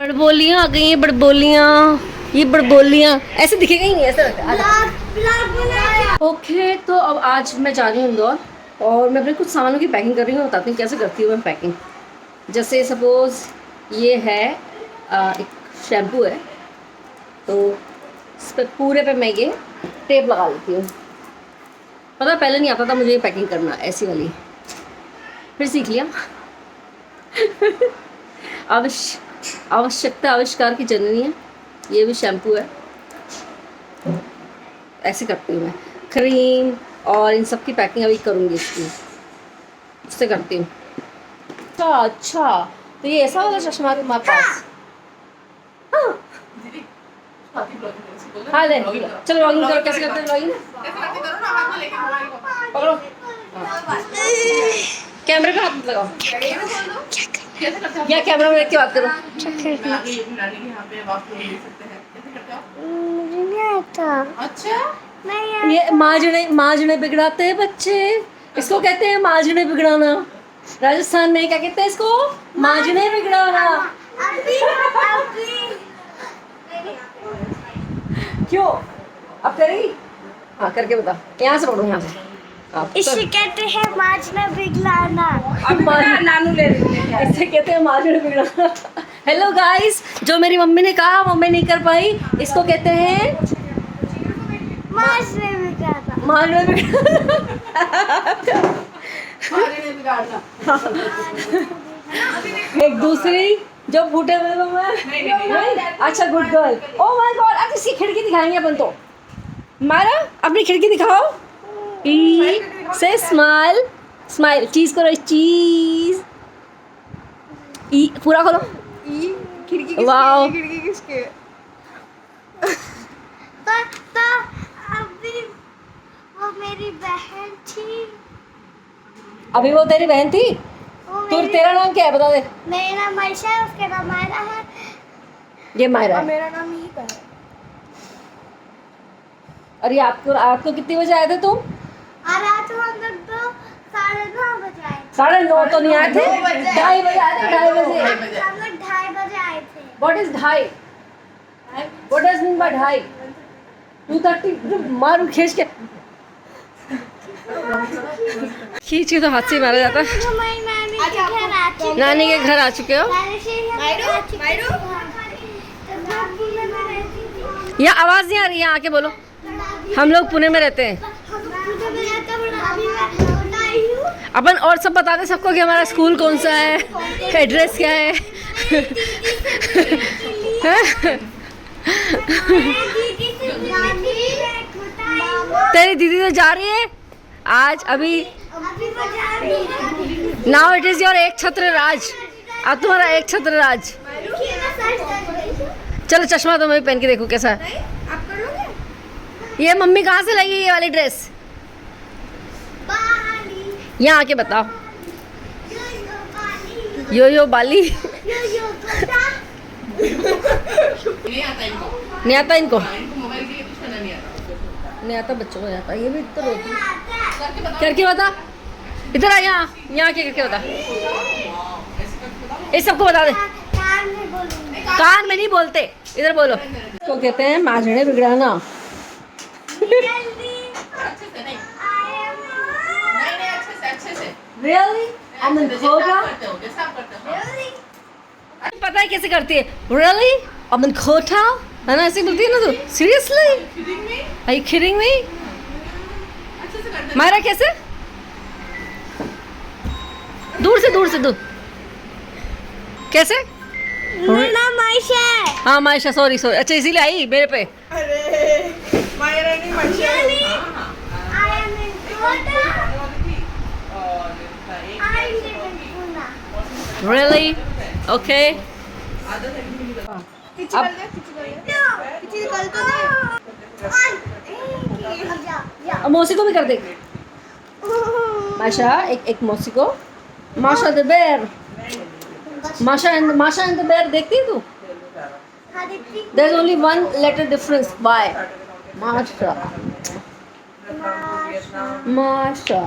बड़बोलियाँ आ गई हैं, बड़बोलियाँ। ये बड़बोलियाँ ऐसे दिखेगा ही नहीं, ऐसा लगता है। ओके, तो अब आज मैं जा रही हूँ इंदौर और मैं अपने कुछ सामानों की पैकिंग कर रही हूँ। बताती हूँ कैसे करती हूँ मैं पैकिंग। जैसे सपोज़ ये है एक शैम्पू है, तो इस पर पूरे पे मैं ये टेप लगा लेती हूँ। पता पहले नहीं आता था मुझे ये पैकिंग करना, ऐसी वाली, फिर सीख लिया। आवश्यकता आविष्कार की जननी है। ये भी शैम्पू है। ऐसे करती हूँ मैं। क्रीम और इन सब की पैकिंग अभी करूँगी, इसकी उससे करती हूँ। अच्छा, तो ये ऐसा वाला चश्मा है तुम्हारे पास? हाँ दे, चलो लॉगिन करो। कैसे करते हैं लॉगिन? पकड़ो, कैमरे पे हाथ मत लगाओ। क्या कैमरा में देख के बात करो। अच्छा, ये माजने बिगड़ाते हैं बच्चे, इसको कहते हैं माजने बिगड़ाना। राजस्थान में क्या कहते हैं इसको? माजने बिगड़ाना। क्यों? अब करेगी? हाँ करके बता। यहाँ से पकड़ो, यहाँ से। इसे कहते हैं माजना बिगलाना। अब नानू ले इसे कहते हैं माजने बिगड़ाना। हेलो गाइस, जो मेरी मम्मी ने कहा वो मैं नहीं कर पाई, इसको कहते हैं माजने बिगलाना। माजने बिगाड़ना। एक दूसरी जो फूटे हुए लोग हैं। नहीं? अच्छा, good girl. Oh my God, अब इसकी खिड़की दिखाएंगे अपन तो। मारा अपनी खिड़की दिखाओ। ई से स्माइल, स्माइल, चीज करो, चीज। ई पूरा खोलो। खिड़की किसकी? वाओ। ये खिड़की किसके? तो अभी वो मेरी बहन थी। अभी वो तेरी बहन थी? वो तो मेरी- तेरा नाम क्या है, बता दे। मेरा नाम आयशा है, उसका नाम मायरा है। ये मायरा है। मेरा नाम ही है। और ये आपको कितने बजे आए थे तुम? और रात को हम लोग तो 9:30 बजे आए थे। 9:30 तो नहीं आए थे, 2 बजे। 2:30 बजे आए थे। 2:30 बजे। हम लोग 2:30 बजे आए थे। What is 2:30? What does mean by 2:30? 2:30 मारू खींच के तो हाथ से मारा जाता है। हमारी नानी के घर आ चुके नानी के घर आ चुके हो? या आवाज नहीं आ रही है, आके बोलो। हम लोग पुणे में रहते हैं। अपन और सब बता दे सबको कि हमारा स्कूल कौन सा है, एड्रेस क्या है। तेरी दीदी तो जा रही है आज, अभी। नाउ इट इज योर एक छत्र राज। अब तुम्हारा एक छत्र राज। चलो चश्मा तो मैं भी पहन के देखूं कैसा है। ये मम्मी कहाँ से लगी ये वाली ड्रेस? यहाँ आके बताओ। यो यो बाली। नहीं आता इनको। नहीं आता इनको? इनको मोबाइल के लिए कुछ करना नहीं आता। नहीं आता बच्चों को, आता ये भी तो रोती है। करके बता, इधर आ, यहाँ आके करके बता। इस सबको बता दे। कान में नहीं बोलते, इधर बोलो। तो कहते हैं माजने बिगड़ाना। अच्छे से नहीं। नहीं अच्छे से। Really? I mean, खोटा? जैसा आप करते हो। पता है कैसे करती है? Really? I mean, खोटा? है ना, ऐसे बोलती है ना तू? Seriously? Kidding me? Are you kidding me? अच्छे से करते मायरा कैसे? दूर से दूर। कैसे? मेरा नाम आयशा है। हाँ मायशा, सॉरी। अच्छा, इसीलिए आई मेरे पे। अरे मायरा नहीं Maysha. I am in Kota. I live in Pune. Really? Okay. अब अब मौसी को भी कर दे। माशा, एक मौसी को। माशा द बेर। माशा एंड द बेर देखती है तू? There's only one letter difference. Why? Masha. माशा।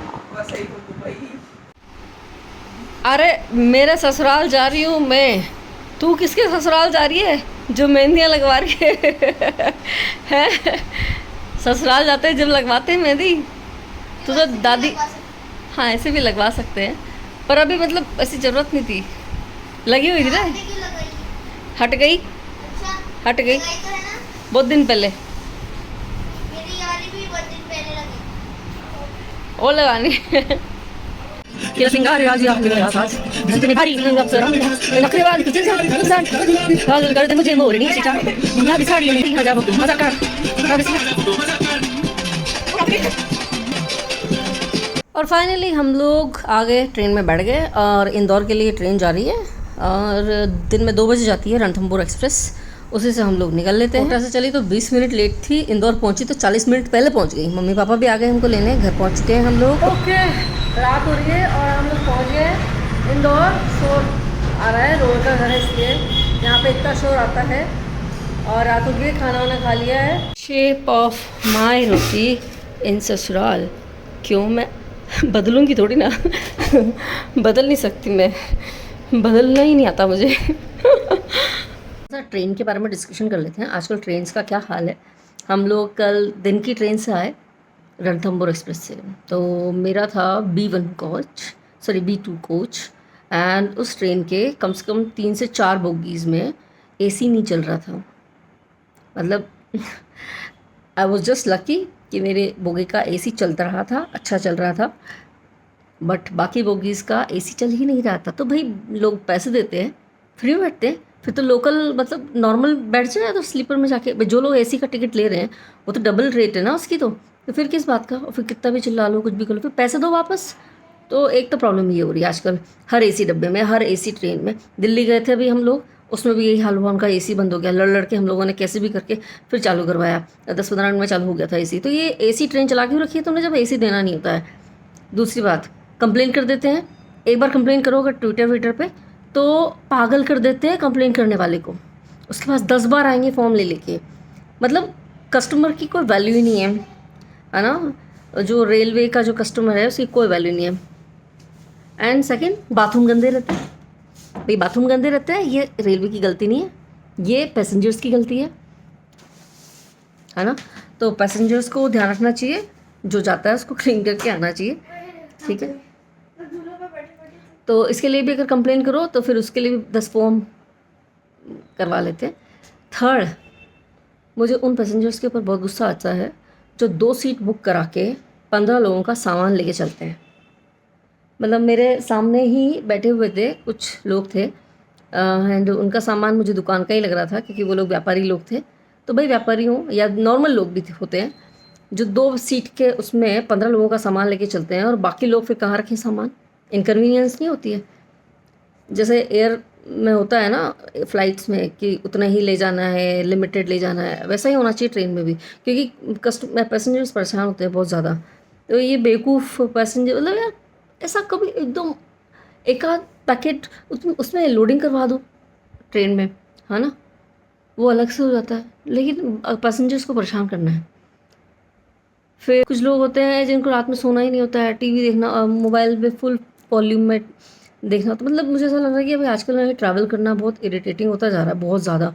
अरे मेरे ससुराल जा रही हूँ मैं, तू किसके ससुराल जा रही है जो मेहंदियाँ लगवा रही है ससुराल जाते हैं जब लगवाते हैं मेहंदी। तू तो दादी, हाँ ऐसे भी लगवा सकते हैं, पर अभी मतलब ऐसी ज़रूरत नहीं थी, लगी हुई थी ना, आपने क्यों लगाई? हट गई, अच्छा, हट गई लगाई तो है ना? बहुत दिन पहले। मेरी यारी भी बहुत दिन पहले लगी। वो लगानी Kila singgari आज यहाँ मेरा साथ जितने भारी अफसर नखरे वाली किचन से इंसान काजल कर दे मुझे मोरनी से चाह दुनिया की साड़ी में हजार तुम मजा कर। और फाइनली हम लोग आ गए, ट्रेन में बैठ गए और इंदौर के लिए ट्रेन जा रही है और दिन में 2 बजे जाती है रणथंभौर एक्सप्रेस, उसी से हम लोग निकल लेते हैं। कोटा से चली तो 20 मिनट लेट थी, इंदौर पहुंची तो 40 मिनट पहले पहुंच गई। मम्मी पापा भी आ गए हमको लेने, घर पहुंच चुके हैं हम लोग। ओके, रात हो रही है और हम लोग पहुंच गए इंदौर। शोर आ रहा है, रोड का घर है इसलिए यहाँ पे इतना शोर आता है। और रात हो गई, खाना वाना खा लिया है। शेप ऑफ माई रोटी इन ससुराल, क्यों मैं बदलूँगी थोड़ी ना बदल नहीं सकती मैं, बदलना ही नहीं आता मुझे ट्रेन के बारे में डिस्कशन कर लेते हैं, आजकल ट्रेन्स का क्या हाल है। हम लोग कल दिन की ट्रेन से आए रणथंभौर एक्सप्रेस से, तो मेरा था B2 कोच एंड उस ट्रेन के कम से कम 3 से 4 बोगीज़ में AC नहीं चल रहा था। मतलब आई वॉज जस्ट लकी कि मेरे बोगी का AC चलता रहा था, अच्छा चल रहा था, बट बाकी बोगीज़ का AC चल ही नहीं रहा था। तो भाई लोग पैसे देते हैं, फ्री बैठते हैं, फिर तो लोकल मतलब नॉर्मल बैठ जाए तो स्लीपर में जाके, जो लोग AC का टिकट ले रहे हैं वो तो डबल रेट है ना उसकी, तो फिर किस बात का, और फिर कितना भी चिल्ला लो कुछ भी कर लो, फिर पैसे दो वापस। तो एक तो प्रॉब्लम ये हो रही है आजकल हर AC डब्बे में, हर AC ट्रेन में। दिल्ली गए थे अभी हम लोग, उसमें भी यही हाल हुआ, उनका AC बंद हो गया, लड़ के हम लोगों ने कैसे भी करके फिर चालू करवाया, 10-15 मिनट में चालू हो गया था AC। तो ये AC ट्रेन चला क्यों रखी है तुमने जब AC देना नहीं होता है। दूसरी बात, कंप्लेन कर देते हैं, एक बार कंप्लेन करो अगर ट्विटर पे तो पागल कर देते हैं कंप्लेन करने वाले को, उसके पास 10 बार आएंगे फॉर्म ले लेके। मतलब कस्टमर की कोई वैल्यू ही नहीं है ना, जो रेलवे का जो कस्टमर है उसकी कोई वैल्यू नहीं है। एंड सेकंड, बाथरूम गंदे रहते हैं भाई, बाथरूम गंदे रहते हैं, ये रेलवे की गलती नहीं है, ये पैसेंजर्स की गलती है ना। तो पैसेंजर्स को ध्यान रखना चाहिए, जो जाता है उसको क्लीन करके आना चाहिए, ठीक है। तो इसके लिए भी अगर कंप्लेन करो तो फिर उसके लिए भी 10 फॉर्म करवा लेते हैं। थर्ड, मुझे उन पैसेंजर्स के ऊपर बहुत गुस्सा आता है जो 2 सीट बुक करा के 15 लोगों का सामान लेके चलते हैं। मतलब मेरे सामने ही बैठे हुए थे कुछ लोग थे एंड उनका सामान मुझे दुकान का ही लग रहा था, क्योंकि वो लोग व्यापारी लोग थे। तो भाई व्यापारी हों या नॉर्मल लोग भी होते हैं जो 2 सीट के उसमें 15 लोगों का सामान लेके चलते हैं, और बाकी लोग फिर कहाँ रखें सामान। इनकन्वीनियंस नहीं होती है, जैसे एयर में होता है ना फ़्लाइट्स में कि उतना ही ले जाना है, लिमिटेड ले जाना है, वैसा ही होना चाहिए ट्रेन में भी, क्योंकि पैसेंजर्स परेशान होते हैं बहुत ज़्यादा। तो ये बेवकूफ़ पैसेंजर, मतलब यार ऐसा कभी एकदम एक आध पैकेट उसमें लोडिंग करवा दो ट्रेन में, है ना, वो अलग से हो जाता है, लेकिन पैसेंजर्स को परेशान करना है। फिर कुछ लोग होते हैं जिनको रात में सोना ही नहीं होता है, टीवी देखना, मोबाइल पे फुल वॉल्यूम में देखना। तो मतलब मुझे ऐसा लग रहा है कि अभी आजकल ट्रैवल करना बहुत इरिटेटिंग होता जा रहा है, बहुत ज़्यादा।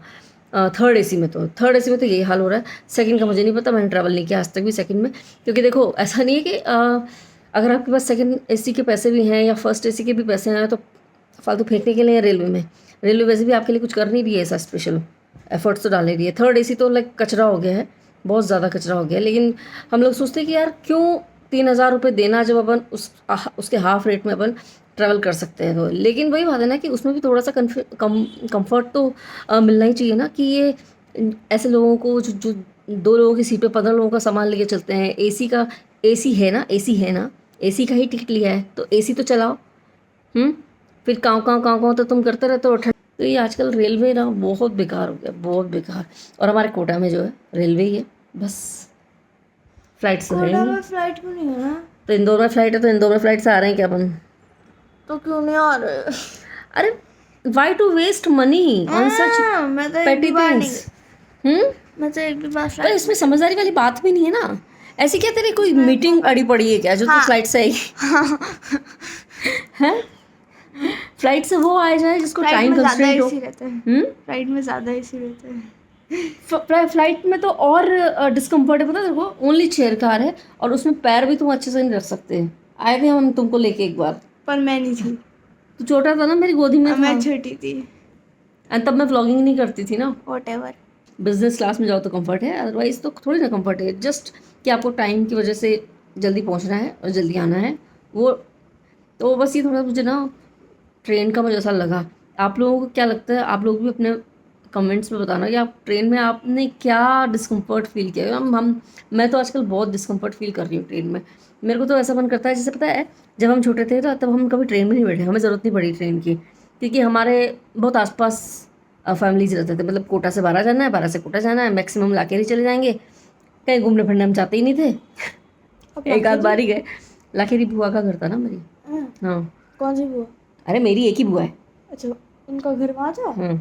थर्ड AC में तो यही हाल हो रहा है। सेकंड का मुझे नहीं पता, मैंने ट्रैवल नहीं किया आज तक भी सेकंड में, क्योंकि देखो ऐसा नहीं है कि अगर आपके पास सेकंड AC के पैसे भी हैं या फर्स्ट AC के भी पैसे हैं तो फालतू फेंकने के लिए रेलवे में, रेलवे वैसे भी आपके लिए कुछ कर नहीं रही है, ऐसा स्पेशल एफर्ट्स तो डाल नहीं रही है। थर्ड AC तो लाइक कचरा हो गया है, बहुत ज़्यादा कचरा हो गया है। लेकिन हम लोग सोचते हैं कि यार क्यों 3,000 रुपये देना जब अपन उसके हाफ रेट में अपन ट्रैवल कर सकते हैं। तो लेकिन वही बात है ना कि उसमें भी थोड़ा सा कंफर्ट तो मिलना ही चाहिए ना, कि ये ऐसे लोगों को जो 2 लोगों की सीट पे 15 लोगों का सामान लेके चलते हैं। AC है ना, AC का ही टिकट लिया है तो AC तो चलाओ। फिर काँव तो तुम करते रहते हो। तो ये आजकल रेलवे ना बहुत बेकार हो गया, बहुत बेकार। और हमारे कोटा में जो है रेलवे ही है बस, फ्लाइट्स तो है नहीं। फ्लाइट क्यों नहीं है ना? तो इंदौर में फ्लाइट है, तो इंदौर में फ्लाइट से आ रहे हैं क्या अपन? तो क्यों नहीं आ रहे? अरे why to waste money on such मैं तो पेटी थिंग्स। मैं तो एक भी बार पर इसमें समझदारी वाली बात भी नहीं है ना। ऐसी क्या तेरी कोई मीटिंग अड़ी पड़ी है क्या जो तू फ्लाइट से आई है? फ्लाइट से वो आया जाए जिसको फ्लाइट टाइम में ज़्यादा कंस्ट्रेंट हो। एसी रहता है, फ्लाइट में ज़्यादा एसी रहता है। फ्लाइट में तो और डिस्कम्फर्ट है, पता है तेरे को, ओनली चेयर कार है और उसमें पैर भी तुम अच्छे से नहीं रख सकते। आए थे हम तुमको लेके एक बार, पर मैं नहीं थी, तू छोटा था ना, मेरी गोदी में था, मैं छोटी थी। एंड तब मैं व्लॉगिंग नहीं करती थी ना। Whatever. बिजनेस क्लास में जाओ तो कंफर्ट है, अदरवाइज तो थोड़ी ना कंफर्ट है। जस्ट कि आपको टाइम की वजह से जल्दी पहुंचना है और जल्दी आना है, वो तो बस ये थोड़ा मुझे ना ट्रेन का मुझे ऐसा लगा। आप लोगों को क्या लगता है? आप लोग भी अपने कमेंट्स में बताना कि आप ट्रेन में आपने क्या डिस्कम्फर्ट फील किया। मैं तो आजकल बहुत डिस्कम्फर्ट फील कर रही हूँ ट्रेन में। मेरे को तो ऐसा मन करता है, जैसे पता है जब हम छोटे थे तो तब हम कभी ट्रेन में नहीं बैठे, हमें ज़रूरत नहीं पड़ी ट्रेन की, क्योंकि हमारे बहुत आसपास फैमिलीज रहते थे। मतलब कोटा से 12 जाना है, 12 से कोटा जाना है, मैक्सिमम लाकेरी चले जाएंगे, कहीं घूमने फिरने हम जाते ही नहीं थे। अब एक आध बार ही गए। लाखेरी बुआ का घर था ना मेरी। हाँ, हाँ, कौन सी बुआ? अरे मेरी एक ही बुआ है। अच्छा, उनका घर वहाँ था।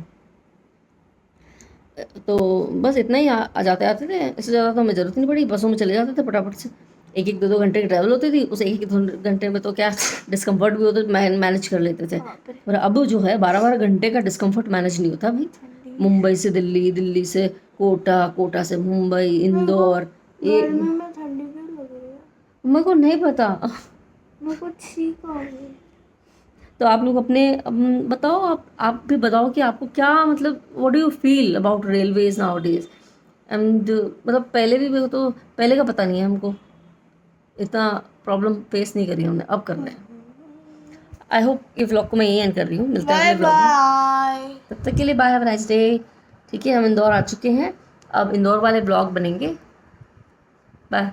तो बस इतना ही आ जाते आते थे, इससे ज़्यादा तो हमें ज़रूरत नहीं पड़ी। बसों में चले जाते थे फटाफट से, एक एक दो दो घंटे की ट्रैवल होती थी, उस एक एक दो घंटे में तो क्या डिस्कम्फर्ट भी होता, मैनेज कर लेते थे। बाप रे। और अब जो है 12-12 घंटे का डिस्कम्फर्ट मैनेज नहीं होता भाई। मुंबई से दिल्ली, दिल्ली से कोटा, कोटा से मुंबई, इंदौर, ये गर्मी में ठंडी क्यों लग रही है? मेरे को नहीं पता। मेरे को ठीक आ गई। तो आप लोग अपने बताओ, आप भी बताओ कि आपको क्या, मतलब what do you feel about railways now days. And मतलब पहले भी मेरे को तो पहले का पता नहीं है, हमको इतना प्रॉब्लम फेस नहीं करी हमने, अब कर रहे हैं। आई होप ये व्लॉग को मैं यही एंड कर रही हूँ, मिलते हैं बाय अगले व्लॉग में। बाय। तब तक के लिए bye, have a nice day. ठीक है, हम इंदौर आ चुके हैं, अब इंदौर वाले व्लॉग बनेंगे। बाय।